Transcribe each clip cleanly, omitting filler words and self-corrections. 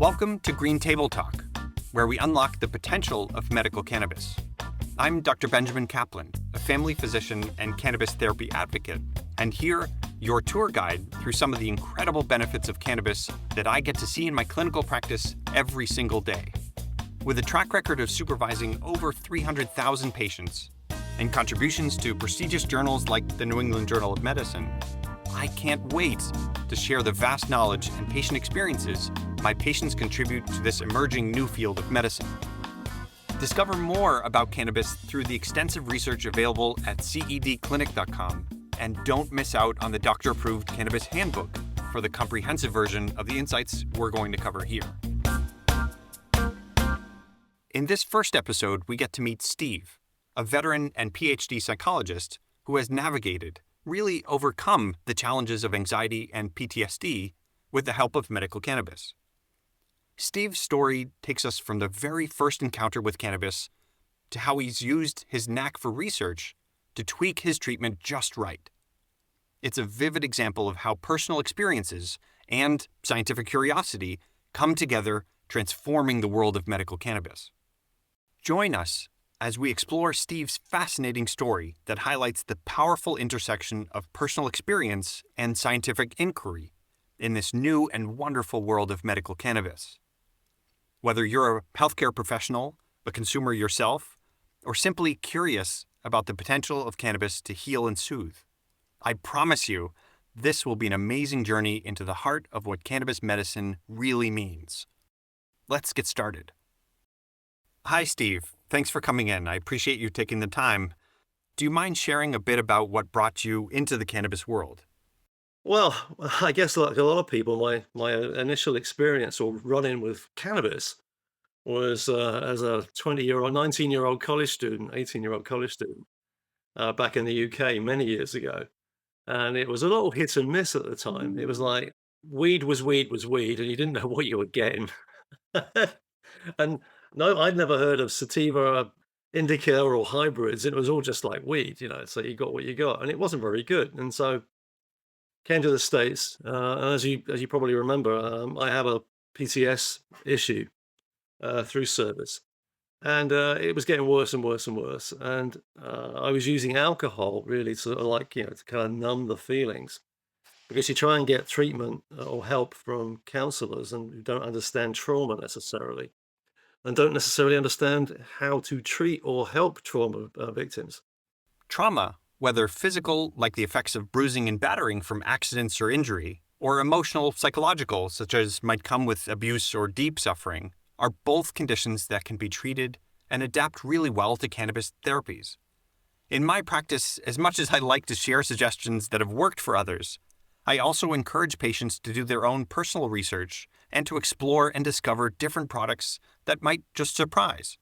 Welcome to Green Table Talk, where we unlock the potential of medical cannabis. I'm Dr. Benjamin Caplan, a family physician and cannabis therapy advocate, and here, your tour guide through some of the incredible benefits of cannabis that I get to see in my clinical practice every single day. With a track record of supervising over 300,000 patients and contributions to prestigious journals like the New England Journal of Medicine, I can't wait to share the vast knowledge and patient experiences my patients contribute to this emerging new field of medicine. Discover more about cannabis through the extensive research available at cedclinic.com, and don't miss out on the doctor-approved Cannabis Handbook for the comprehensive version of the insights we're going to cover here. In this first episode, we get to meet Steve, a veteran and PhD psychologist who has navigated, really overcome the challenges of anxiety and PTSD with the help of medical cannabis. Steve's story takes us from the very first encounter with cannabis to how he's used his knack for research to tweak his treatment just right. It's a vivid example of how personal experiences and scientific curiosity come together, transforming the world of medical cannabis. Join us as we explore Steve's fascinating story that highlights the powerful intersection of personal experience and scientific inquiry in this new and wonderful world of medical cannabis. Whether you're a healthcare professional, a consumer yourself, or simply curious about the potential of cannabis to heal and soothe, I promise you, this will be an amazing journey into the heart of what cannabis medicine really means. Let's get started. Hi, Steve. Thanks for coming in. I appreciate you taking the time. Do you mind sharing a bit about what brought you into the cannabis world? Well, I guess like a lot of people, my initial experience or run-in with cannabis was as a 20-year-old, 19-year-old college student, 18-year-old college student back in the UK many years ago. And it was a little hit and miss at the time. It was like weed was weed was weed, and you didn't know what you were getting. And no, I'd never heard of sativa, indica, or hybrids. It was all just like weed, so you got what you got. And it wasn't very good. And so came to the States, and as you probably remember, I have a PTS issue through service, and it was getting worse and worse and worse. And I was using alcohol really to sort of like to kind of numb the feelings, because you try and get treatment or help from counselors and who don't understand trauma necessarily, and don't necessarily understand how to treat or help trauma victims. Trauma, whether physical, like the effects of bruising and battering from accidents or injury, or emotional, psychological, such as might come with abuse or deep suffering, are both conditions that can be treated and adapt really well to cannabis therapies. In my practice, as much as I like to share suggestions that have worked for others, I also encourage patients to do their own personal research and to explore and discover different products that might just surprise.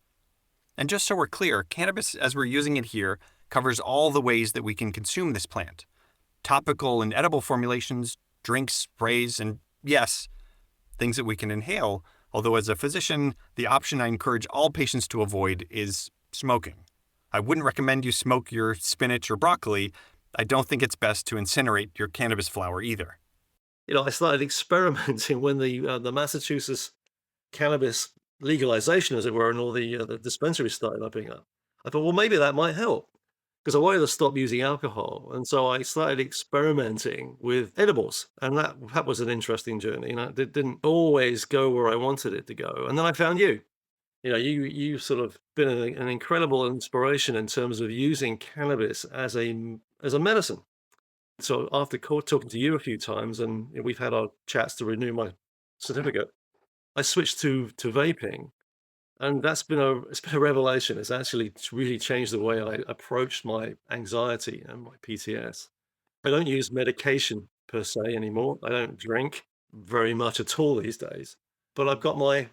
And just so we're clear, cannabis, as we're using it here, covers all the ways that we can consume this plant. Topical and edible formulations, drinks, sprays, and yes, things that we can inhale, although as a physician, the option I encourage all patients to avoid is smoking. I wouldn't recommend you smoke your spinach or broccoli. I don't think it's best to incinerate your cannabis flower either. I started experimenting when the Massachusetts cannabis legalization, as it were, and all the dispensaries started opening up. I thought, well, maybe that might help, because I wanted to stop using alcohol. And so I started experimenting with edibles. And that was an interesting journey. It didn't always go where I wanted it to go. And then I found you. You sort of been an incredible inspiration in terms of using cannabis as a medicine. So after talking to you a few times, and we've had our chats to renew my certificate, I switched to vaping. And it's been a revelation. It's actually really changed the way I approach my anxiety and my PTS. I don't use medication per se anymore. I don't drink very much at all these days. But I've got my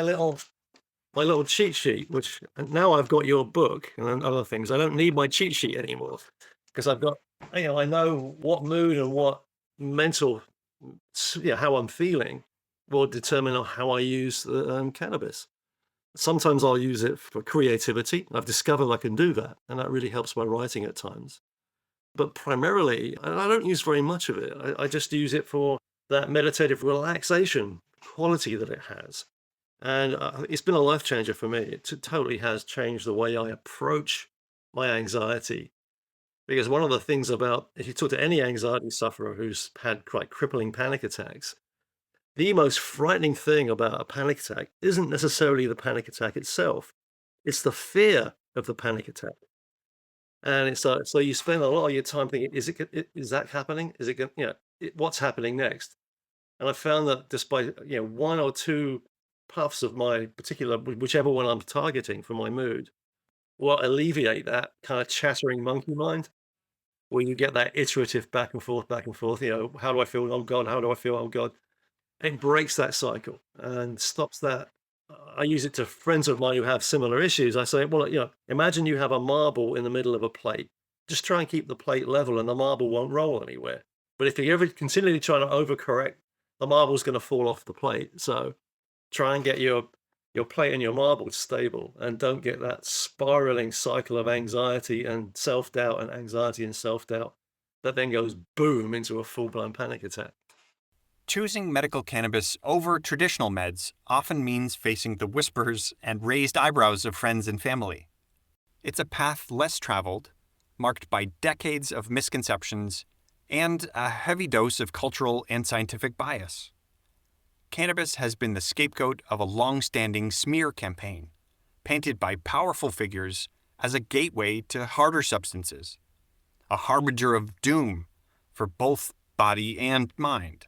little cheat sheet, which and now I've got your book and other things. I don't need my cheat sheet anymore, because I've got, I know what mood and what mental, how I'm feeling will determine how I use cannabis. Sometimes I'll use it for creativity. I've discovered I can do that, and that really helps my writing at times. But primarily, I don't use very much of it. I just use it for that meditative relaxation quality that it has. And it's been a life changer for me. It totally has changed the way I approach my anxiety. Because one of the things about, if you talk to any anxiety sufferer who's had quite crippling panic attacks, the most frightening thing about a panic attack isn't necessarily the panic attack itself. It's the fear of the panic attack. And it's so you spend a lot of your time thinking, is that happening? Is it going, what's happening next? And I found that just by, one or two puffs of my particular, whichever one I'm targeting for my mood, will alleviate that kind of chattering monkey mind where you get that iterative back and forth, how do I feel? Oh God, how do I feel? Oh God. It breaks that cycle and stops that. I use it to friends of mine who have similar issues. I say, well, imagine you have a marble in the middle of a plate. Just try and keep the plate level and the marble won't roll anywhere. But if you're ever continually trying to overcorrect, the marble's going to fall off the plate. So try and get your plate and your marble stable and don't get that spiraling cycle of anxiety and self-doubt and anxiety and self-doubt that then goes boom into a full-blown panic attack. Choosing medical cannabis over traditional meds often means facing the whispers and raised eyebrows of friends and family. It's a path less traveled, marked by decades of misconceptions and a heavy dose of cultural and scientific bias. Cannabis has been the scapegoat of a long-standing smear campaign, painted by powerful figures as a gateway to harder substances, a harbinger of doom for both body and mind.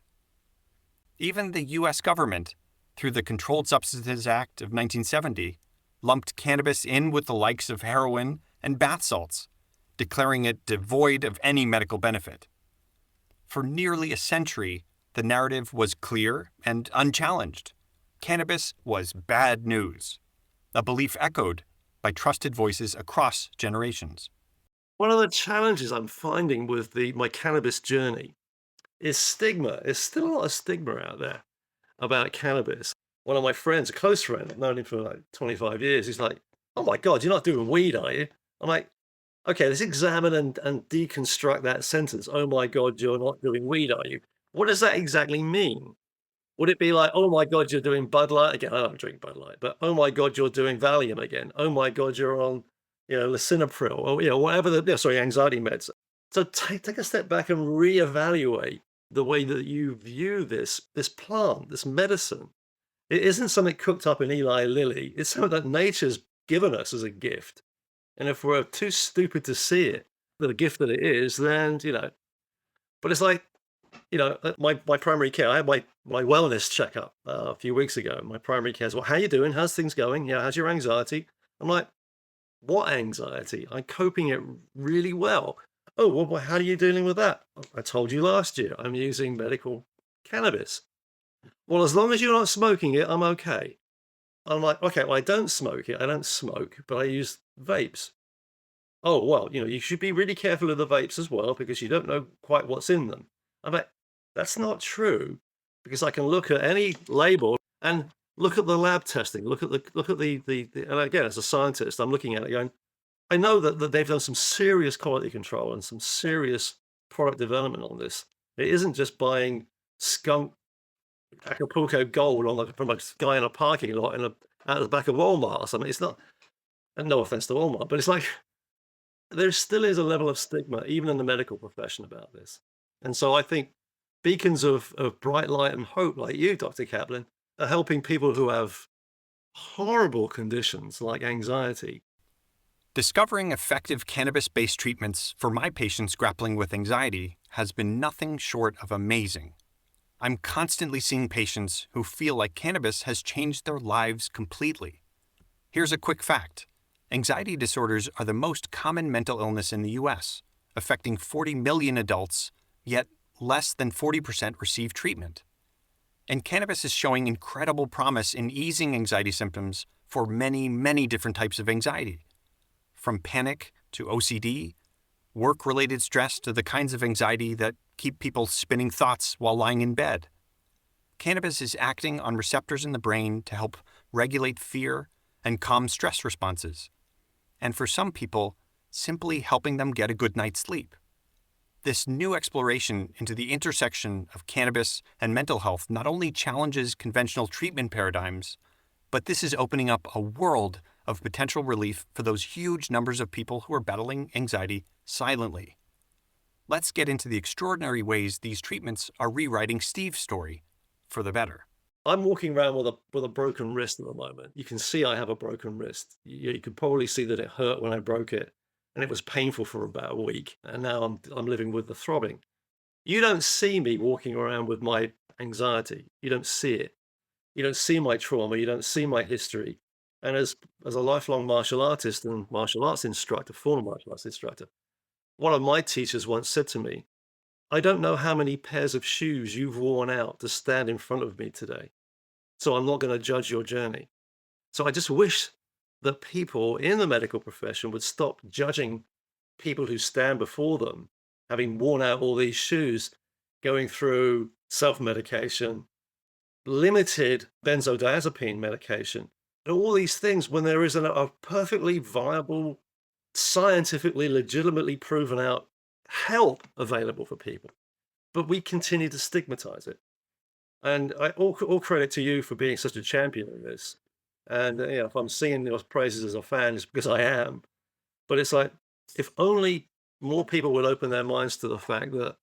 Even the U.S. government, through the Controlled Substances Act of 1970, lumped cannabis in with the likes of heroin and bath salts, declaring it devoid of any medical benefit. For nearly a century, the narrative was clear and unchallenged. Cannabis was bad news, a belief echoed by trusted voices across generations. One of the challenges I'm finding with my cannabis journey is stigma. There's still a lot of stigma out there about cannabis. One of my friends, a close friend, I've known him for like 25 years, he's like, oh my God, you're not doing weed, are you? I'm like, okay, let's examine and deconstruct that sentence. Oh my God, you're not doing weed, are you? What does that exactly mean? Would it be like, oh my God, you're doing Bud Light again? I don't drink Bud Light, but oh my God, you're doing Valium again. Oh my God, you're on, lisinopril or, whatever anxiety meds. So take a step back and reevaluate the way that you view this plant, this medicine. It isn't something cooked up in Eli Lilly. It's something that nature's given us as a gift. And if we're too stupid to see it, the gift that it is, then, but it's like, my primary care, I had my wellness checkup a few weeks ago. My primary care is, well, how you doing? How's things going? Yeah, how's your anxiety? I'm like, what anxiety? I'm coping it really well. Oh, well, how are you dealing with that? I told you last year, I'm using medical cannabis. Well, as long as you're not smoking it, I'm okay. I'm like, okay, well, I don't smoke it. I don't smoke, but I use vapes. Oh, well, you should be really careful of the vapes as well because you don't know quite what's in them. I'm like, that's not true because I can look at any label and look at the lab testing, look at the and again, as a scientist, I'm looking at it going, I know that they've done some serious quality control and some serious product development on this. It isn't just buying skunk Acapulco gold from a guy in a parking lot out of the back of Walmart or something. It's not, and no offense to Walmart, but it's like, there still is a level of stigma, even in the medical profession, about this. And so I think beacons of bright light and hope, like you, Dr. Caplan, are helping people who have horrible conditions like anxiety. Discovering effective cannabis-based treatments for my patients grappling with anxiety has been nothing short of amazing. I'm constantly seeing patients who feel like cannabis has changed their lives completely. Here's a quick fact. Anxiety disorders are the most common mental illness in the U.S., affecting 40 million adults, yet less than 40% receive treatment. And cannabis is showing incredible promise in easing anxiety symptoms for many, many different types of anxiety. From panic to OCD, work-related stress to the kinds of anxiety that keep people spinning thoughts while lying in bed. Cannabis is acting on receptors in the brain to help regulate fear and calm stress responses. And for some people, simply helping them get a good night's sleep. This new exploration into the intersection of cannabis and mental health not only challenges conventional treatment paradigms, but this is opening up a world of potential relief for those huge numbers of people who are battling anxiety silently. Let's get into the extraordinary ways these treatments are rewriting Steve's story for the better. I'm walking around with a broken wrist at the moment. You can see I have a broken wrist. You could probably see that it hurt when I broke it, and it was painful for about a week. And now I'm living with the throbbing. You don't see me walking around with my anxiety. You don't see it. You don't see my trauma. You don't see my history. And as a lifelong martial artist and martial arts instructor, former martial arts instructor, one of my teachers once said to me, "I don't know how many pairs of shoes you've worn out to stand in front of me today. So I'm not going to judge your journey." So I just wish that people in the medical profession would stop judging people who stand before them, having worn out all these shoes, going through self-medication, limited benzodiazepine medication, and all these things when there is a perfectly viable, scientifically, legitimately proven out help available for people. But we continue to stigmatize it. And all credit to you for being such a champion of this. And if I'm singing your praises as a fan, it's because I am. But it's like, if only more people would open their minds to the fact that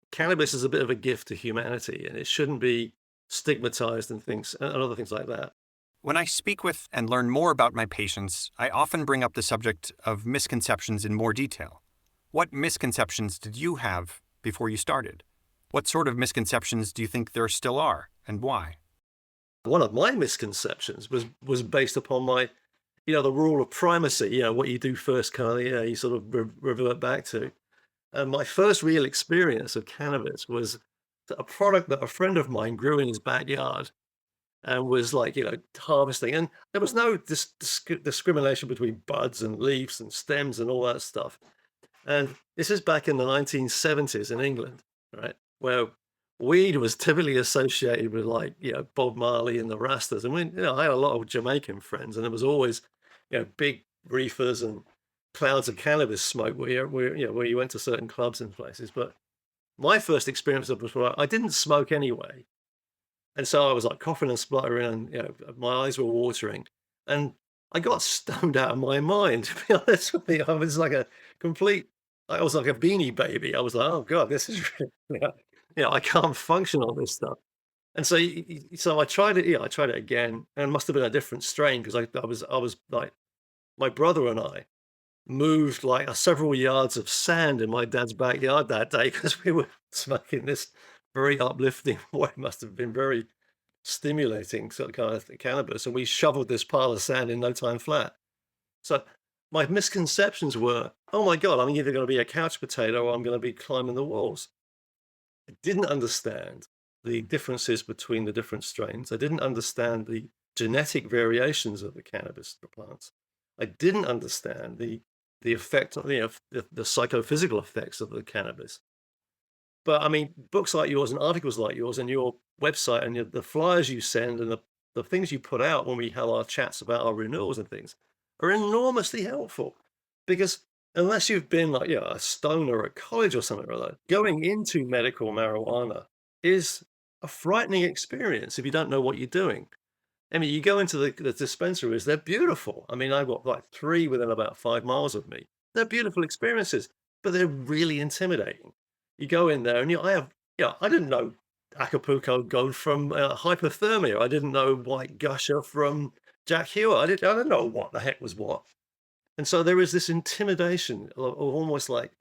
cannabis is a bit of a gift to humanity, and it shouldn't be stigmatized and things and other things like that. When I speak with and learn more about my patients, I often bring up the subject of misconceptions in more detail. What misconceptions did you have before you started? What sort of misconceptions do you think there still are, and why? One of my misconceptions was based upon my, the rule of primacy. What you do first, kind of, you sort of revert back to. And my first real experience of cannabis was a product that a friend of mine grew in his backyard and was like, harvesting. And there was no discrimination between buds and leaves and stems and all that stuff. And this is back in the 1970s in England, right? Where weed was typically associated with like, Bob Marley and the Rastas. And I had a lot of Jamaican friends, and there was always, big reefers and clouds of cannabis smoke where you went to certain clubs and places. But my first experience was where I didn't smoke anyway. And so I was like coughing and spluttering, and my eyes were watering. And I got stoned out of my mind, to be honest with you. I was like I was like a beanie baby. I was like, oh God, this is really, I can't function on this stuff. And so, so I tried it. I tried it again, and it must have been a different strain because I was like, my brother and I moved like several yards of sand in my dad's backyard that day because we were smoking this very uplifting, what must have been very stimulating sort of kind of cannabis, and we shoveled this pile of sand in no time flat. So my misconceptions were, oh my God, I'm either going to be a couch potato or I'm going to be climbing the walls. I didn't understand the differences between the different strains. I didn't understand the genetic variations of the cannabis plants. I didn't understand the effect, the psychophysical effects of the cannabis. But I mean, books like yours and articles like yours and your website and the flyers you send and the things you put out when we have our chats about our renewals and things are enormously helpful. Because unless you've been like, a stoner at college or something like that, going into medical marijuana is a frightening experience if you don't know what you're doing. I mean, you go into the dispensaries, they're beautiful. I mean, I've got like 3 within about 5 miles of me. They're beautiful experiences, but they're really intimidating. You go in there and I didn't know Acapulco Gold from hypothermia. I didn't know White Gusher from Jack Hewer. I didn't know what the heck was what. And so there is this intimidation of almost like,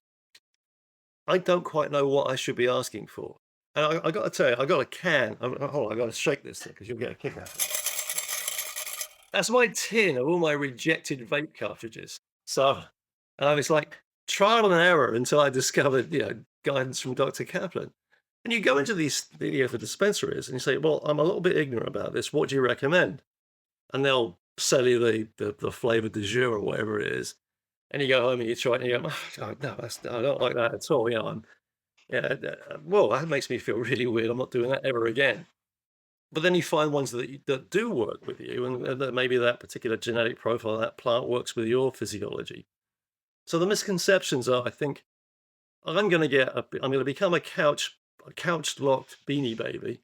I don't quite know what I should be asking for. And I got to tell you, I got a can. Hold on, I got to shake this thing because you'll get a kick out of it. That's my tin of all my rejected vape cartridges. So it's like trial and error until I discovered, guidance from Dr. Caplan. And you go into the dispensaries and you say, well, I'm a little bit ignorant about this. What do you recommend? And they'll sell you the flavor du jour or whatever it is. And you go home and you try it and you go, oh, no, I don't like that at all. Well, that makes me feel really weird. I'm not doing that ever again. But then you find ones that do work with you, and that maybe that particular genetic profile, that plant works with your physiology. So the misconceptions are, I think, I'm gonna become a couch-locked beanie baby.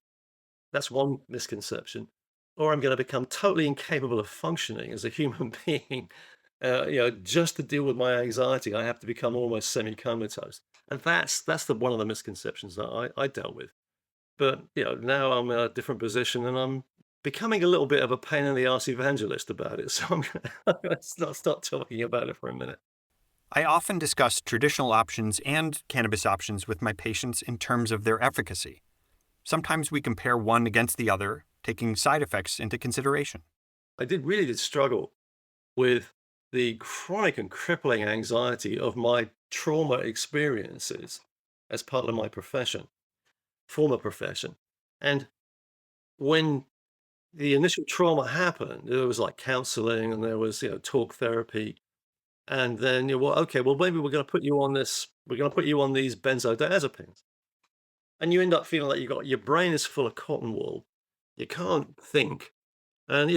That's one misconception. Or I'm gonna become totally incapable of functioning as a human being. Just to deal with my anxiety, I have to become almost semi-comatose. And that's the one of the misconceptions that I dealt with. But, now I'm in a different position and I'm becoming a little bit of a pain in the arse evangelist about it. So I'm gonna stop talking about it for a minute. I often discuss traditional options and cannabis options with my patients in terms of their efficacy. Sometimes we compare one against the other, taking side effects into consideration. Really did struggle with the chronic and crippling anxiety of my trauma experiences as part of my profession, former profession. And when the initial trauma happened, there was like counseling and there was, talk therapy. And then okay, well, maybe we're going to put you on these benzodiazepines. And you end up feeling like your brain is full of cotton wool. You can't think. And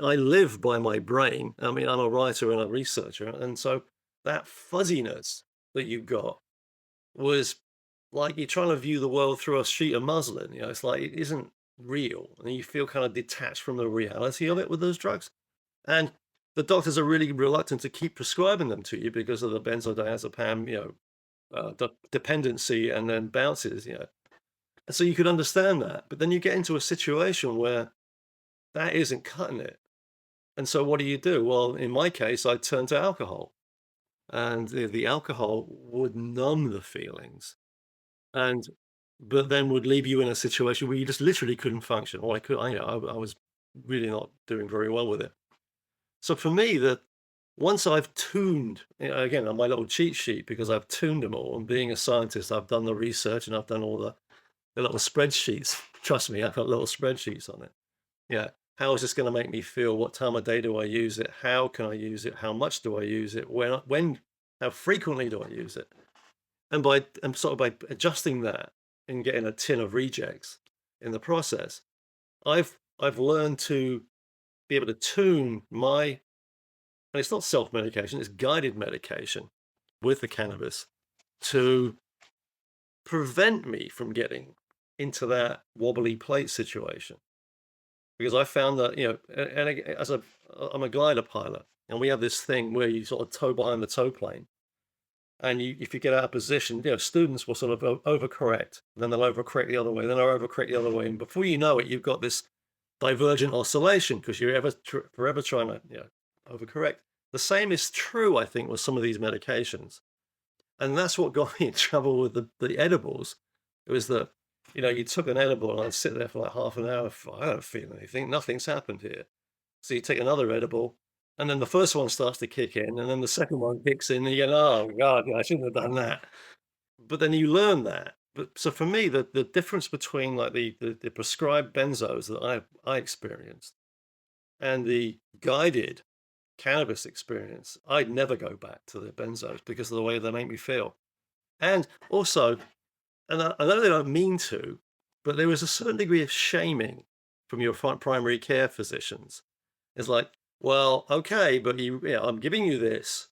I live by my brain. I mean, I'm a writer and a researcher, and so that fuzziness that you got was like you're trying to view the world through a sheet of muslin. It's like it isn't real, and you feel kind of detached from the reality of it with those drugs. And the doctors are really reluctant to keep prescribing them to you because of the benzodiazepam, dependency and then bounces. And so you could understand that, but then you get into a situation where that isn't cutting it. And so what do you do? Well, in my case, I turned to alcohol, and the alcohol would numb the feelings, and but then would leave you in a situation where you just literally couldn't function. Or I was really not doing very well with it. So for me, that once I've tuned again on my little cheat sheet because I've tuned them all, and being a scientist, I've done the research and I've done all the little spreadsheets. Trust me, I've got little spreadsheets on it. Yeah. How is this going to make me feel? What time of day do I use it? How can I use it? How much do I use it? How frequently do I use it? And sort of by adjusting that and getting a tin of rejects in the process, I've learned to be able to tune and it's not self-medication, it's guided medication with the cannabis to prevent me from getting into that wobbly plate situation. Because I found that, I'm a glider pilot, and we have this thing where you sort of toe behind the tow plane, and if you get out of position, students will sort of overcorrect, then they'll overcorrect the other way, then they'll overcorrect the other way, and before you know it, you've got this divergent oscillation because you're forever trying to, overcorrect. The same is true, I think, with some of these medications, and that's what got me in trouble with the edibles. It was that, you took an edible and I'd sit there for like half an hour. I don't feel anything. Nothing's happened here. So you take another edible, and then the first one starts to kick in, and then the second one kicks in, and you go, "Oh God, I shouldn't have done that." But then you learn that. But so for me, the difference between like the prescribed benzos that I experienced and the guided cannabis experience, I'd never go back to the benzos because of the way they make me feel. And also, and I know they don't mean to, but there was a certain degree of shaming from your primary care physicians. It's like, well, okay, but I'm giving you this,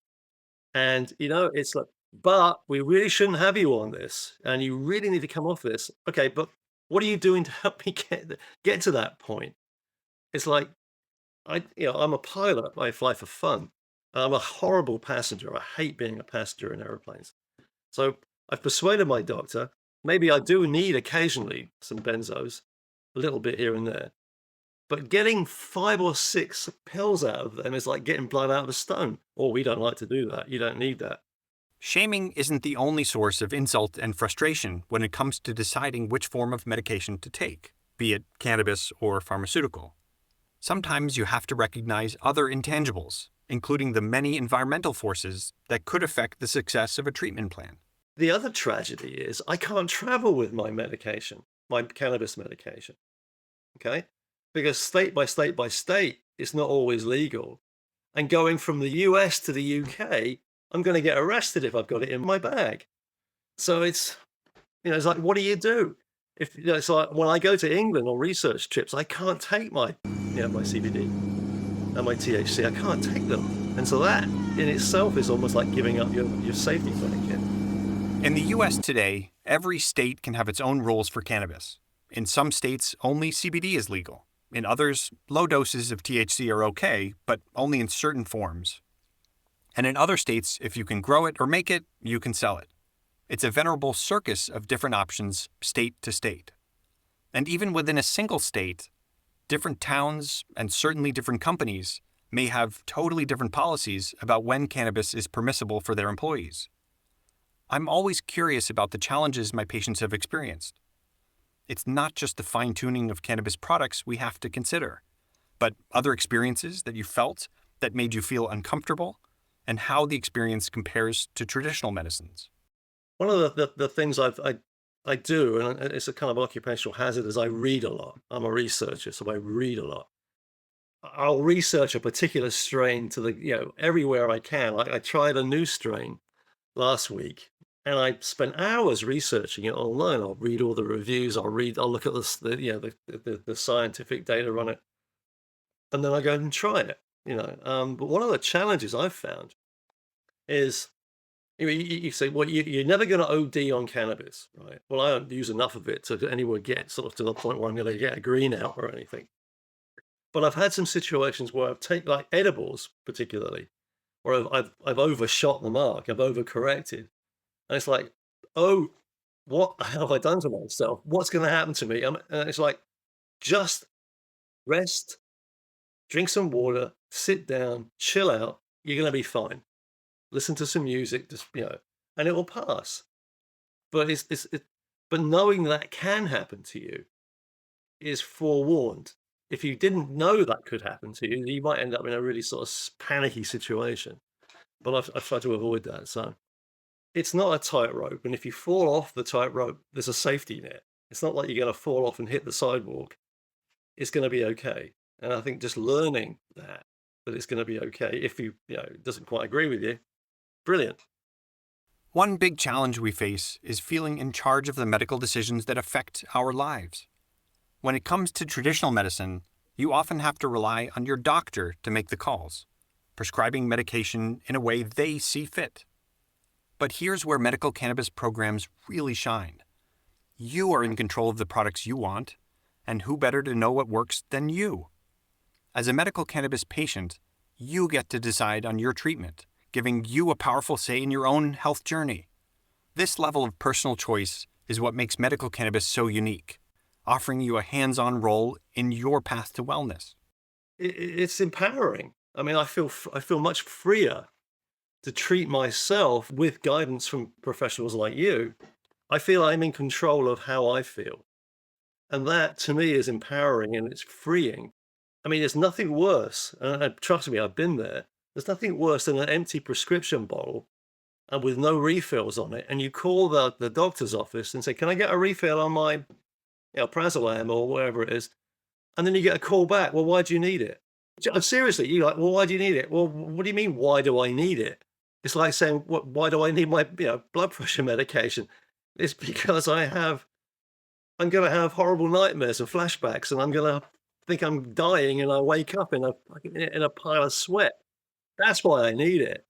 and it's like, but we really shouldn't have you on this, and you really need to come off this. Okay, but what are you doing to help me get to that point? It's like I'm a pilot. I fly for fun. I'm a horrible passenger. I hate being a passenger in airplanes. So I've persuaded my doctor. Maybe I do need occasionally some benzos, a little bit here and there. But getting 5 or 6 pills out of them is like getting blood out of a stone. Oh, we don't like to do that. You don't need that. Shaming isn't the only source of insult and frustration when it comes to deciding which form of medication to take, be it cannabis or pharmaceutical. Sometimes you have to recognize other intangibles, including the many environmental forces that could affect the success of a treatment plan. The other tragedy is I can't travel with my medication, my cannabis medication. Okay? Because state by state by state, it's not always legal. And going from the US to the UK, I'm going to get arrested if I've got it in my bag. So it's like, what do you do? It's like when I go to England on research trips, I can't take my CBD and my THC. I can't take them. And so that in itself is almost like giving up your safety blanket. In the US today, every state can have its own rules for cannabis. In some states, only CBD is legal. In others, low doses of THC are okay, but only in certain forms. And in other states, if you can grow it or make it, you can sell it. It's a venerable circus of different options, state to state. And even within a single state, different towns and certainly different companies may have totally different policies about when cannabis is permissible for their employees. I'm always curious about the challenges my patients have experienced. It's not just the fine-tuning of cannabis products we have to consider, but other experiences that you felt that made you feel uncomfortable, and how the experience compares to traditional medicines. One of the things I do, and it's a kind of occupational hazard, is I read a lot. I'm a researcher, so I read a lot. I'll research a particular strain to everywhere I can. I tried a new strain last week, and I spent hours researching it online. I'll read all the reviews. I'll look at the scientific data on it, and then I go and try it. But one of the challenges I've found is you say, well, you're never going to OD on cannabis, right? Well, I don't use enough of it to anywhere get sort of to the point where I'm going to get a green out or anything. But I've had some situations where I've taken like edibles, particularly, where I've overshot the mark, I've overcorrected, and it's like, oh, what have I done to myself? What's going to happen to me? And it's like, just rest, drink some water, sit down, chill out. You're going to be fine. Listen to some music, and it will pass. But but knowing that can happen to you is forewarned. If you didn't know that could happen to you, you might end up in a really sort of panicky situation. But I've tried to avoid that. So it's not a tightrope. And if you fall off the tightrope, there's a safety net. It's not like you're going to fall off and hit the sidewalk. It's going to be okay. And I think just learning that it's going to be okay. If it doesn't quite agree with you, brilliant. One big challenge we face is feeling in charge of the medical decisions that affect our lives. When it comes to traditional medicine, you often have to rely on your doctor to make the calls, prescribing medication in a way they see fit. But here's where medical cannabis programs really shine. You are in control of the products you want, and who better to know what works than you? As a medical cannabis patient, you get to decide on your treatment, giving you a powerful say in your own health journey. This level of personal choice is what makes medical cannabis so unique, offering you a hands-on role in your path to wellness. It's empowering. I mean, I feel much freer to treat myself with guidance from professionals like you. I feel I'm in control of how I feel. And that to me is empowering and it's freeing. I mean, there's nothing worse, and trust me, I've been there. There's nothing worse than an empty prescription bottle and with no refills on it. And you call the doctor's office and say, can I get a refill on my Prazolam or whatever it is? And then you get a call back. Well, why do you need it? Seriously, you're like, well, why do you need it? Well, what do you mean, why do I need it? It's like saying, why do I need my blood pressure medication? It's because I'm going to have horrible nightmares and flashbacks, and I'm going to think I'm dying, and I wake up in a pile of sweat. That's why I need it.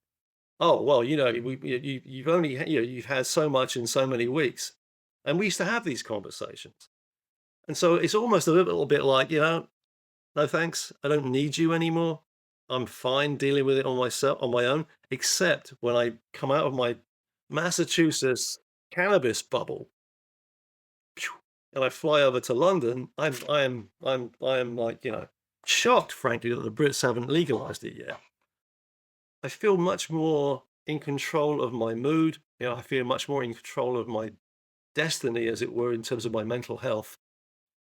Oh well, you've only you've had so much in so many weeks, and we used to have these conversations, and so it's almost a little bit like no thanks, I don't need you anymore. I'm fine dealing with it on my own, except when I come out of my Massachusetts cannabis bubble and I fly over to London, I am like, shocked, frankly, that the Brits haven't legalized it yet. I feel much more in control of my mood. I feel much more in control of my destiny, as it were, in terms of my mental health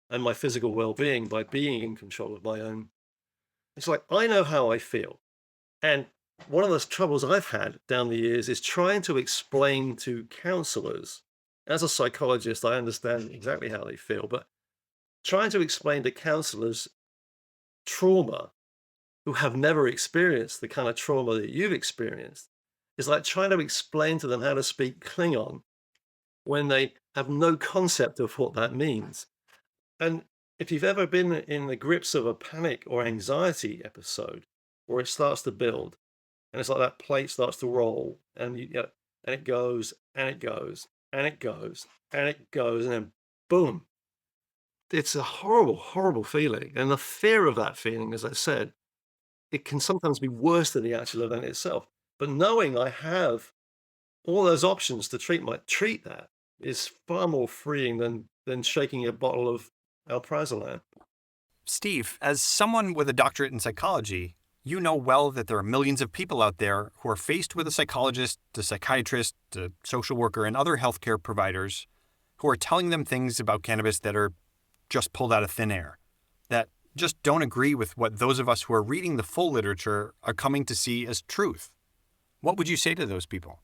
and my physical well-being by being in control of my own. It's like I know how I feel. And one of the troubles I've had down the years is trying to explain to counselors. As a psychologist, I understand exactly how they feel, but trying to explain to counselors trauma who have never experienced the kind of trauma that you've experienced is like trying to explain to them how to speak Klingon when they have no concept of what that means. And if you've ever been in the grips of a panic or anxiety episode where it starts to build and it's like that plate starts to roll and and it goes, and it goes, and it goes, and it goes, and then boom. It's a horrible, horrible feeling. And the fear of that feeling, as I said, it can sometimes be worse than the actual event itself. But knowing I have all those options to treat that is far more freeing than shaking a bottle of alprazolam. Steve, as someone with a doctorate in psychology, you know well that there are millions of people out there who are faced with a psychologist, a psychiatrist, a social worker, and other healthcare providers who are telling them things about cannabis that are just pulled out of thin air, that just don't agree with what those of us who are reading the full literature are coming to see as truth. What would you say to those people?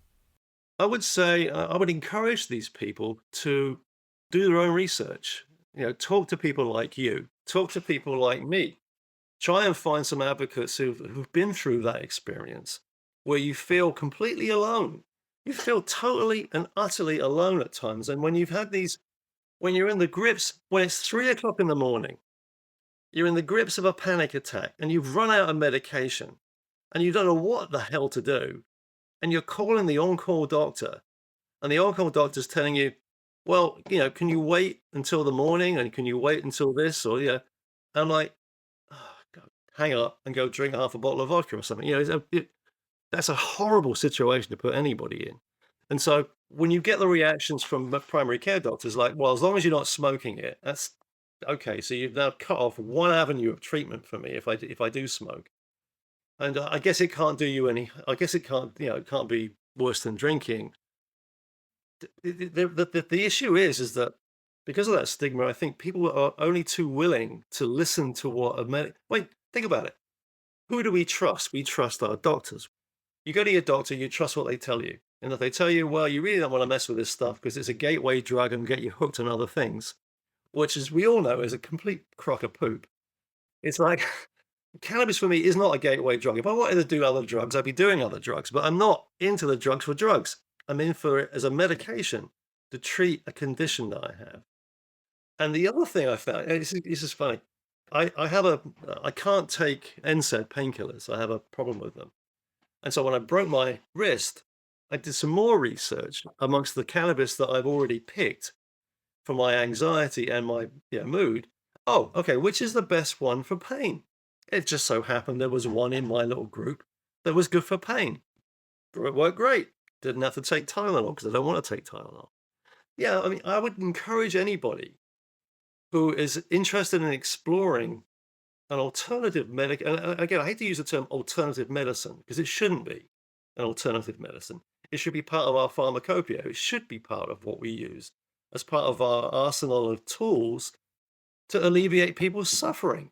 I would say I would encourage these people to do their own research. Talk to people like you, talk to people like me. Try and find some advocates who've been through that experience where you feel completely alone. You feel totally and utterly alone at times. And when you've had when you're in the grips, when it's 3 o'clock in the morning, you're in the grips of a panic attack and you've run out of medication and you don't know what the hell to do. And you're calling the on-call doctor, and the on-call doctor's telling you, well, can you wait until the morning, and can you wait until this, or I'm like, oh, God, hang up and go drink half a bottle of vodka or something. That's a horrible situation to put anybody in. And so when you get the reactions from primary care doctors, like, well, as long as you're not smoking it, that's okay. So you've now cut off one avenue of treatment for me if I do smoke. And I guess it can't do you any. I guess it can't. It can't be worse than drinking. The issue is that because of that stigma, I think people are only too willing to listen to what a Wait, think about it. Who do we trust? We trust our doctors. You go to your doctor, you trust what they tell you, and if they tell you, well, you really don't want to mess with this stuff because it's a gateway drug and get you hooked on other things, which, as we all know, is a complete crock of poop. It's like cannabis for me is not a gateway drug. If I wanted to do other drugs, I'd be doing other drugs, but I'm not into the drugs for drugs. I'm in for it as a medication to treat a condition that I have. And the other thing I found, and this is funny. I can't take NSAID painkillers. I have a problem with them. And so when I broke my wrist, I did some more research amongst the cannabis that I've already picked for my anxiety and my mood. Oh, okay, which is the best one for pain? It just so happened there was one in my little group that was good for pain. It worked great. Didn't have to take Tylenol because I don't want to take Tylenol. Yeah, I mean, I would encourage anybody who is interested in exploring an alternative medic. And again, I hate to use the term alternative medicine because it shouldn't be an alternative medicine. It should be part of our pharmacopoeia. It should be part of what we use as part of our arsenal of tools to alleviate people's suffering.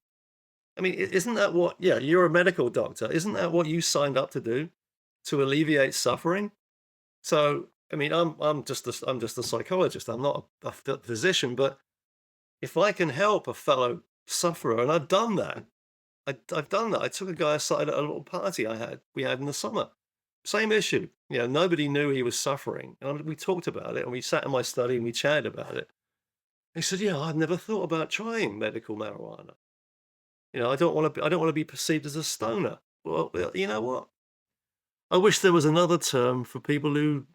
I mean, isn't that what, yeah, you're a medical doctor. Isn't that what you signed up to do? To alleviate suffering? So, I mean, I'm just a psychologist. I'm not a physician, but if I can help a fellow sufferer, and I've done that, I've done that. I took a guy aside at a little party we had in the summer. Same issue. Nobody knew he was suffering, and we talked about it, and we sat in my study and we chatted about it. He said, "Yeah, I've never thought about trying medical marijuana. I don't want to be perceived as a stoner." Well, you know what? I wish there was another term for people who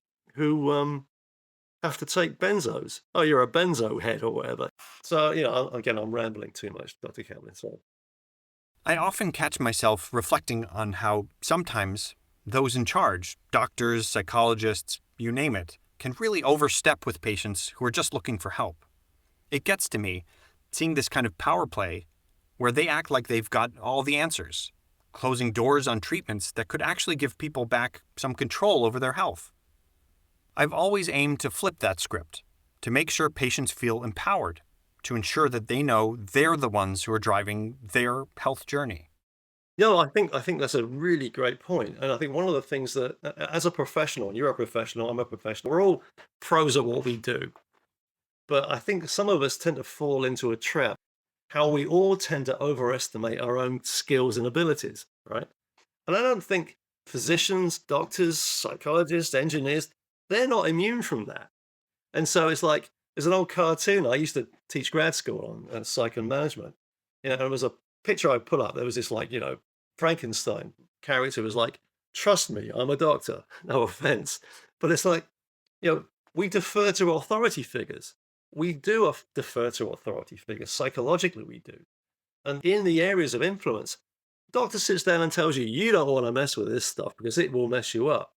have to take benzos. Oh, you're a benzo head or whatever. So, again, I'm rambling too much, Dr. Caplan. So, I often catch myself reflecting on how sometimes those in charge, doctors, psychologists, you name it, can really overstep with patients who are just looking for help. It gets to me seeing this kind of power play where they act like they've got all the answers, closing doors on treatments that could actually give people back some control over their health. I've always aimed to flip that script, to make sure patients feel empowered, to ensure that they know they're the ones who are driving their health journey. I think that's a really great point. And I think one of the things that, as a professional, and you're a professional, I'm a professional, we're all pros at what we do. But I think some of us tend to fall into a trap, how we all tend to overestimate our own skills and abilities, right? And I don't think physicians, doctors, psychologists, engineers, they're not immune from that. And so it's like, there's an old cartoon. I used to teach grad school on psych and management. There was a picture I put up. There was this Frankenstein character who was like, trust me, I'm a doctor. No offense. But it's like, we defer to authority figures. We do defer to authority figures. Psychologically, we do. And in the areas of influence, doctor sits down and tells you, you don't want to mess with this stuff because it will mess you up.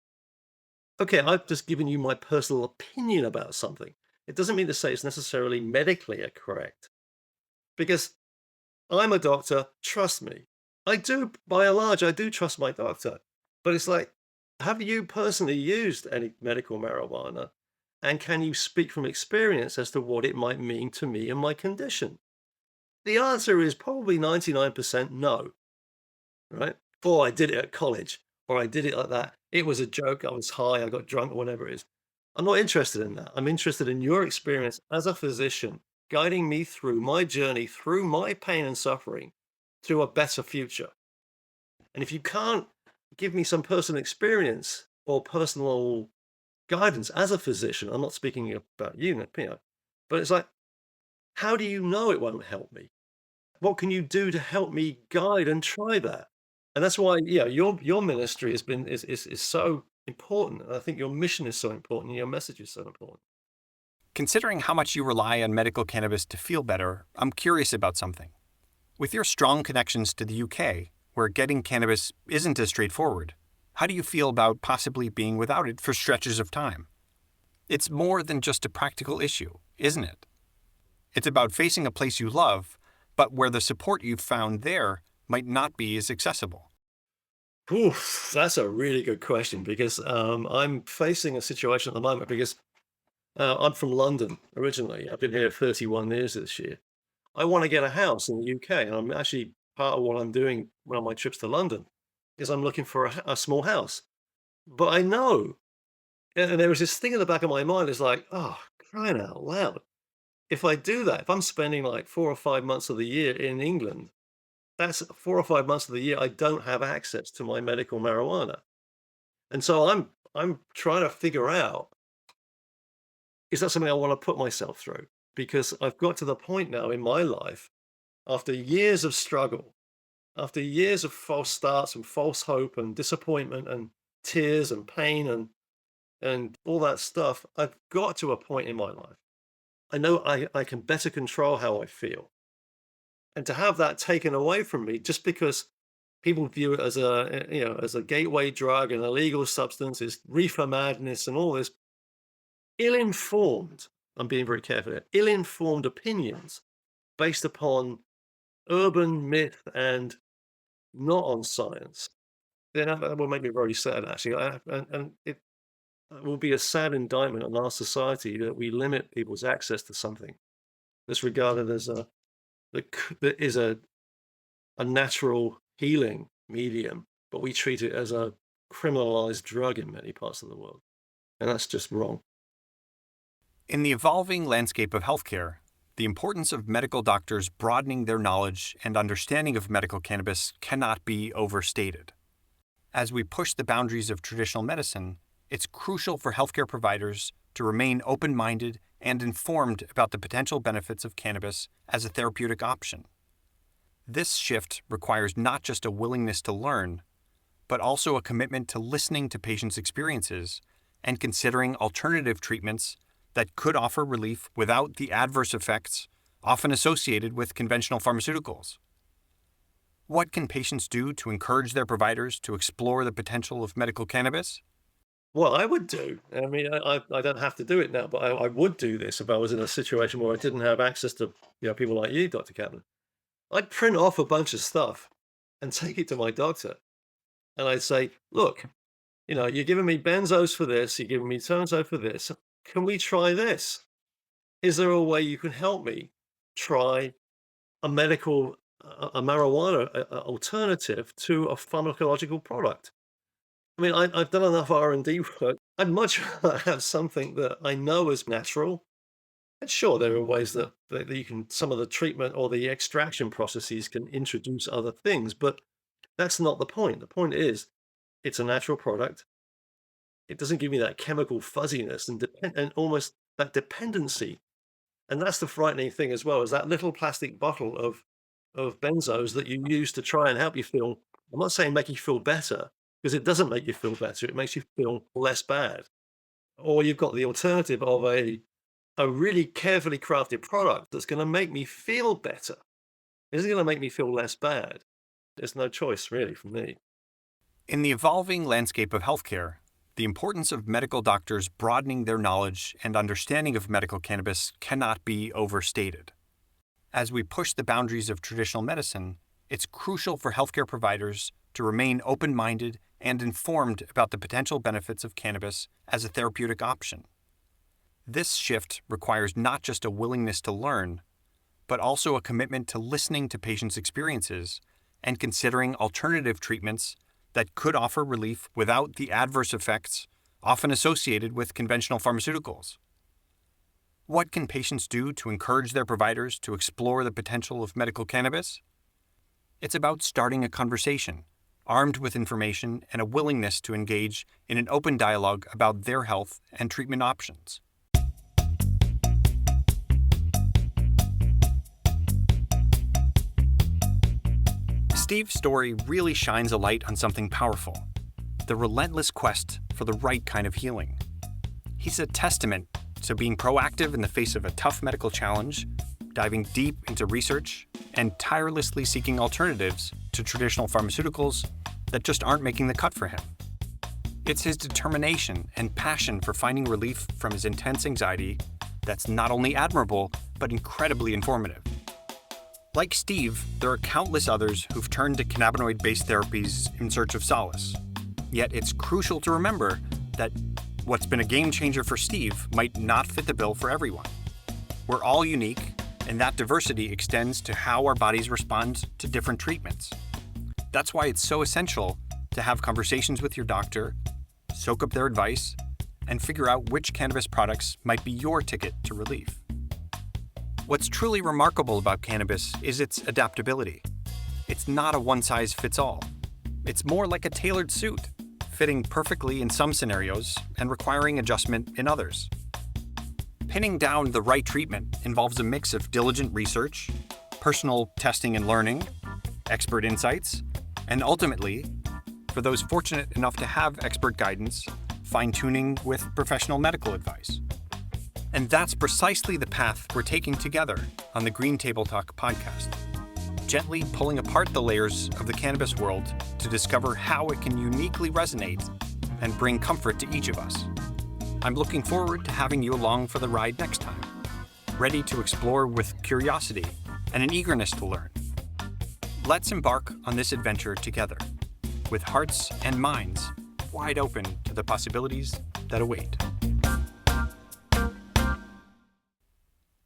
Okay, I've just given you my personal opinion about something. It doesn't mean to say it's necessarily medically correct because I'm a doctor, trust me. I do, by and large, I do trust my doctor. But it's like, have you personally used any medical marijuana? And can you speak from experience as to what it might mean to me and my condition? The answer is probably 99% no, right? Or I did it at college, or I did it like that. It was a joke. I was high, I got drunk, or whatever it is. I'm not interested in that. I'm interested in your experience as a physician, guiding me through my journey, through my pain and suffering, to a better future. And if you can't give me some personal experience or personal guidance as a physician, I'm not speaking about you, but it's like, how do you know it won't help me? What can you do to help me guide and try that? And that's why, yeah, your ministry is so important. And I think your mission is so important and your message is so important. Considering how much you rely on medical cannabis to feel better, I'm curious about something. With your strong connections to the UK, where getting cannabis isn't as straightforward, how do you feel about possibly being without it for stretches of time? It's more than just a practical issue, isn't it? It's about facing a place you love, but where the support you've found there might not be as accessible. Oof, that's a really good question because I'm facing a situation at the moment because I'm from London originally. I've been here 31 years this year. I want to get a house in the UK, and I'm actually part of what I'm doing on my trips to London is I'm looking for a small house. But I know, and there was this thing in the back of my mind is like, oh, crying out loud. If I do that, if I'm spending like 4 or 5 months of the year in England, that's 4 or 5 months of the year I don't have access to my medical marijuana. And so I'm trying to figure out, is that something I want to put myself through? Because I've got to the point now in my life, after years of struggle, after years of false starts and false hope and disappointment and tears and pain and all that stuff, I've got to a point in my life. I know I can better control how I feel. And to have that taken away from me just because people view it as as a gateway drug and a legal substance is reefer madness and all this ill-informed, I'm being very careful here, ill-informed opinions based upon urban myth and not on science, then that will make me very sad actually. And it will be a sad indictment on our society that we limit people's access to something that's regarded as that is a natural healing medium, but we treat it as a criminalized drug in many parts of the world. And that's just wrong. In the evolving landscape of healthcare, the importance of medical doctors broadening their knowledge and understanding of medical cannabis cannot be overstated. As we push the boundaries of traditional medicine, it's crucial for healthcare providers to remain open-minded and informed about the potential benefits of cannabis as a therapeutic option. This shift requires not just a willingness to learn, but also a commitment to listening to patients' experiences and considering alternative treatments that could offer relief without the adverse effects often associated with conventional pharmaceuticals. What can patients do to encourage their providers to explore the potential of medical cannabis? What I would do, I mean, I don't have to do it now, but I would do this if I was in a situation where I didn't have access to people like you, Dr. Caplan. I'd print off a bunch of stuff and take it to my doctor. And I'd say, look, you're giving me benzos for this, you're giving me tonzo for this. Can we try this? Is there a way you can help me try a medical, a marijuana alternative to a pharmacological product? I mean, I've done enough R&D work. I'd much rather have something that I know is natural. And sure, there are ways that you can, some of the treatment or the extraction processes can introduce other things, but that's not the point. The point is, it's a natural product. It doesn't give me that chemical fuzziness and almost that dependency. And that's the frightening thing as well, is that little plastic bottle of benzos that you use to try and help you feel. I'm not saying make you feel better, because it doesn't make you feel better. It makes you feel less bad. or you've got the alternative of a really carefully crafted product that's going to make me feel better. Isn't going to make me feel less bad. There's no choice really for me. In the evolving landscape of healthcare, the importance of medical doctors broadening their knowledge and understanding of medical cannabis cannot be overstated. As we push the boundaries of traditional medicine, it's crucial for healthcare providers to remain open-minded and informed about the potential benefits of cannabis as a therapeutic option. This shift requires not just a willingness to learn, but also a commitment to listening to patients' experiences and considering alternative treatments that could offer relief without the adverse effects often associated with conventional pharmaceuticals. What can patients do to encourage their providers to explore the potential of medical cannabis? It's about starting a conversation, armed with information and a willingness to engage in an open dialogue about their health and treatment options. Steve's story really shines a light on something powerful: the relentless quest for the right kind of healing. He's a testament to being proactive in the face of a tough medical challenge, diving deep into research, and tirelessly seeking alternatives to traditional pharmaceuticals that just aren't making the cut for him. It's his determination and passion for finding relief from his intense anxiety that's not only admirable, but incredibly informative. Like Steve, there are countless others who've turned to cannabinoid-based therapies in search of solace. Yet it's crucial to remember that what's been a game changer for Steve might not fit the bill for everyone. We're all unique, and that diversity extends to how our bodies respond to different treatments. That's why it's so essential to have conversations with your doctor, soak up their advice, and figure out which cannabis products might be your ticket to relief. What's truly remarkable about cannabis is its adaptability. It's not a one-size-fits-all. It's more like a tailored suit, fitting perfectly in some scenarios and requiring adjustment in others. Pinning down the right treatment involves a mix of diligent research, personal testing and learning, expert insights, and ultimately, for those fortunate enough to have expert guidance, fine-tuning with professional medical advice. And that's precisely the path we're taking together on the Green Table Talk podcast, gently pulling apart the layers of the cannabis world to discover how it can uniquely resonate and bring comfort to each of us. I'm looking forward to having you along for the ride next time, ready to explore with curiosity and an eagerness to learn. Let's embark on this adventure together, with hearts and minds wide open to the possibilities that await.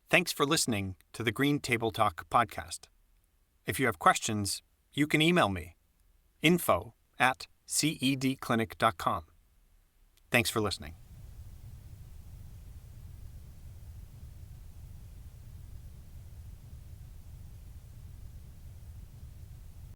Thanks for listening to the Green Table Talk podcast. If you have questions, you can email me, info@cedclinic.com. Thanks for listening.